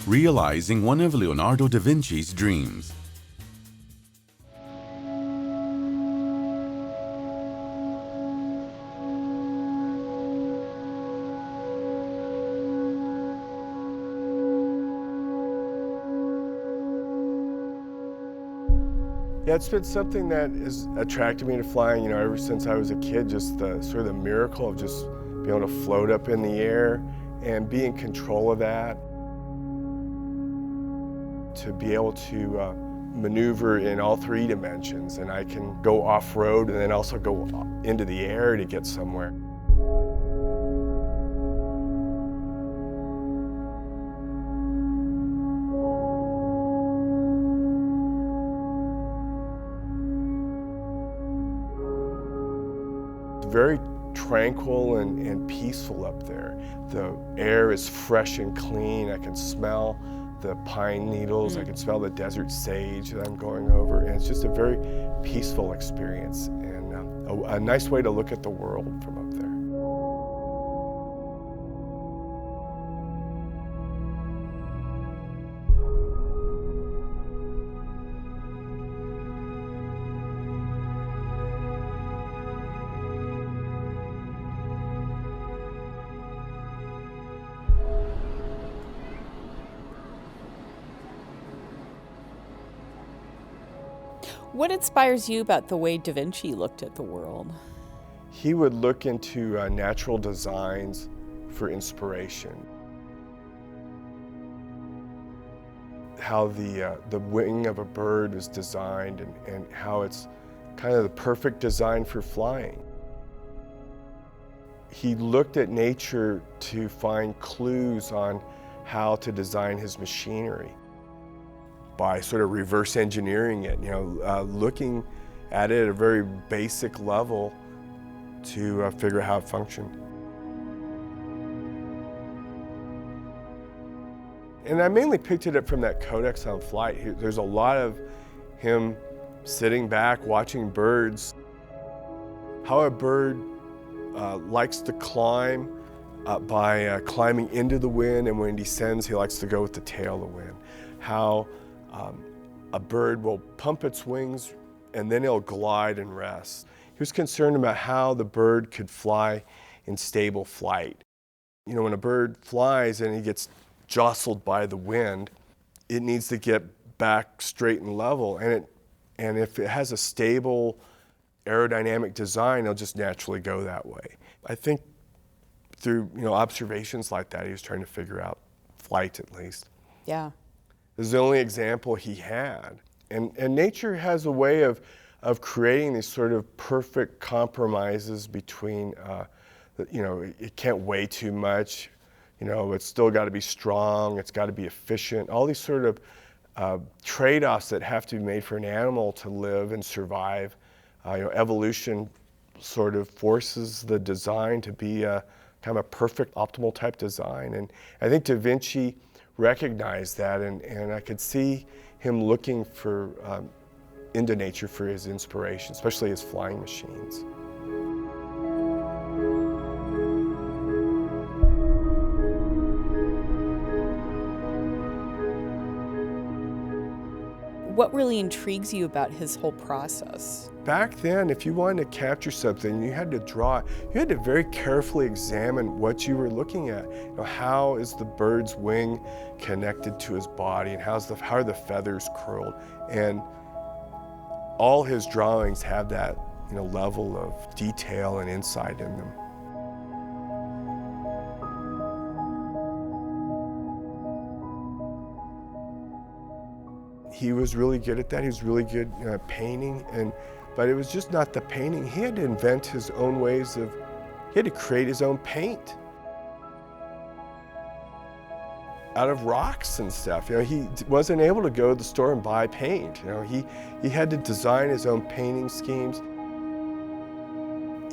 realizing one of Leonardo da Vinci's dreams. Yeah, it's been something that has attracted me to flying, ever since I was a kid, just the sort of the miracle of just being able to float up in the air and be in control of that. To be able to maneuver in all three dimensions, and I can go off-road and then also go into the air to get somewhere. Very tranquil and peaceful up there. The air is fresh and clean. I can smell the pine needles. I can smell the desert sage that I'm going over. And it's just a very peaceful experience and a nice way to look at the world from up there. What inspires you about the way Da Vinci looked at the world? He would look into natural designs for inspiration. How the wing of a bird is designed and how it's kind of the perfect design for flying. He looked at nature to find clues on how to design his machinery by sort of reverse engineering it, looking at it at a very basic level to figure out how it functioned. And I mainly picked it up from that Codex on Flight. There's a lot of him sitting back, watching birds. How a bird likes to climb by climbing into the wind, and when he descends, he likes to go with the tail of the wind. How a bird will pump its wings and then it'll glide and rest. He was concerned about how the bird could fly in stable flight. When a bird flies and it gets jostled by the wind, it needs to get back straight and level. And if it has a stable aerodynamic design, it'll just naturally go that way. I think through observations like that, he was trying to figure out flight at least. Yeah. This is the only example he had. And nature has a way of creating these sort of perfect compromises between, it can't weigh too much, it's still got to be strong, it's got to be efficient, all these sort of trade-offs that have to be made for an animal to live and survive. Evolution sort of forces the design to be a kind of a perfect optimal type design. And I think Da Vinci recognized that, and I could see him looking into nature for his inspiration, especially his flying machines. What really intrigues you about his whole process? Back then, if you wanted to capture something, you had to draw it. You had to very carefully examine what you were looking at. How is the bird's wing connected to his body, and how are the feathers curled? And all his drawings have that level of detail and insight in them. He was really good at that. He was really good at painting, but it was just not the painting. He had to invent his own ways he had to create his own paint out of rocks and stuff. He wasn't able to go to the store and buy paint. He had to design his own painting schemes.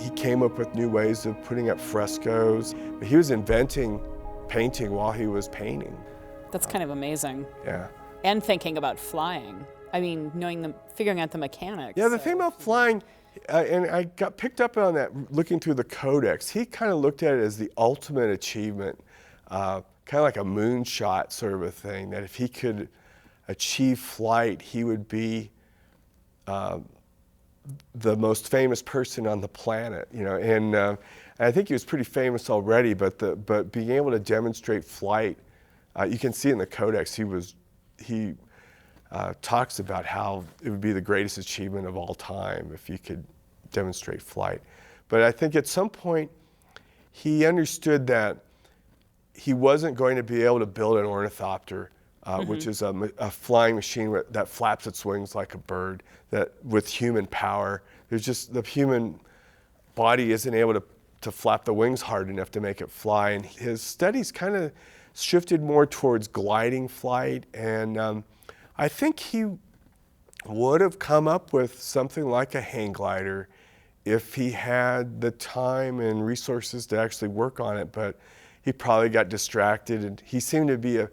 He came up with new ways of putting up frescoes. But he was inventing painting while he was painting. That's kind of amazing. Yeah. And thinking about flying. I mean, figuring out the mechanics. Yeah, the thing about flying, and I got picked up on that looking through the Codex, he kind of looked at it as the ultimate achievement, kind kind of like a moonshot sort of a thing, that if he could achieve flight, he would be the most famous person on the planet, you know. And I think he was pretty famous already, but being able to demonstrate flight, you can see in the Codex, he talks about how it would be the greatest achievement of all time if you could demonstrate flight. But I think at some point he understood that he wasn't going to be able to build an ornithopter, which is a flying machine that flaps its wings like a bird, that with human power. There's just, the human body isn't able to flap the wings hard enough to make it fly. And his studies kind of shifted more towards gliding flight. And I think he would have come up with something like a hang glider if he had the time and resources to actually work on it. But he probably got distracted, and he seemed to be a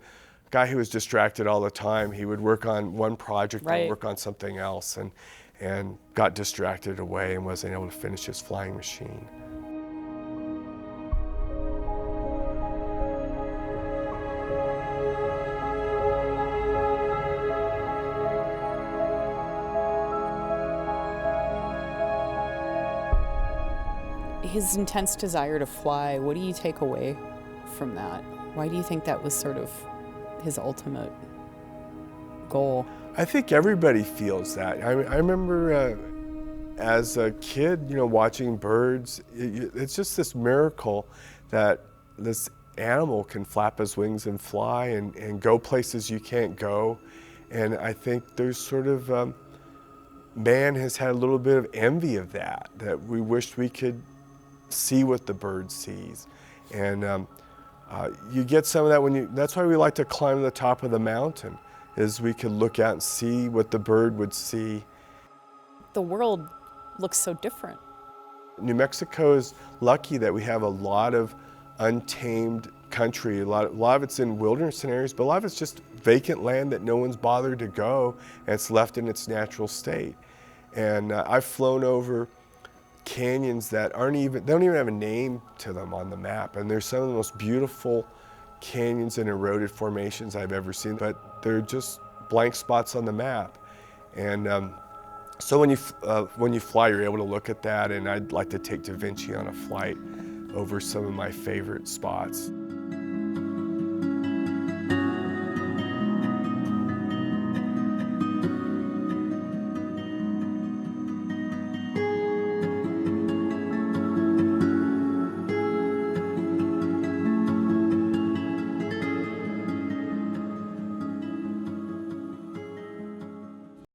guy who was distracted all the time. He would work on one project and work on something else, and got distracted away and wasn't able to finish his flying machine. His intense desire to fly, what do you take away from that? Why do you think that was sort of his ultimate goal? I think everybody feels that. I remember as a kid, you know, watching birds. It's just this miracle that this animal can flap his wings and fly and go places you can't go. And I think there's sort of, man has had a little bit of envy of that we wished we could see what the bird sees. And you get some of that that's why we like to climb to the top of the mountain, is we could look out and see what the bird would see. The world looks so different. New Mexico is lucky that we have a lot of untamed country. A lot of it's in wilderness areas, but a lot of it's just vacant land that no one's bothered to go, and it's left in its natural state. And I've flown over canyons that don't even have a name to them on the map. And they're some of the most beautiful canyons and eroded formations I've ever seen, but they're just blank spots on the map. And so when you fly, you're able to look at that, and I'd like to take Da Vinci on a flight over some of my favorite spots.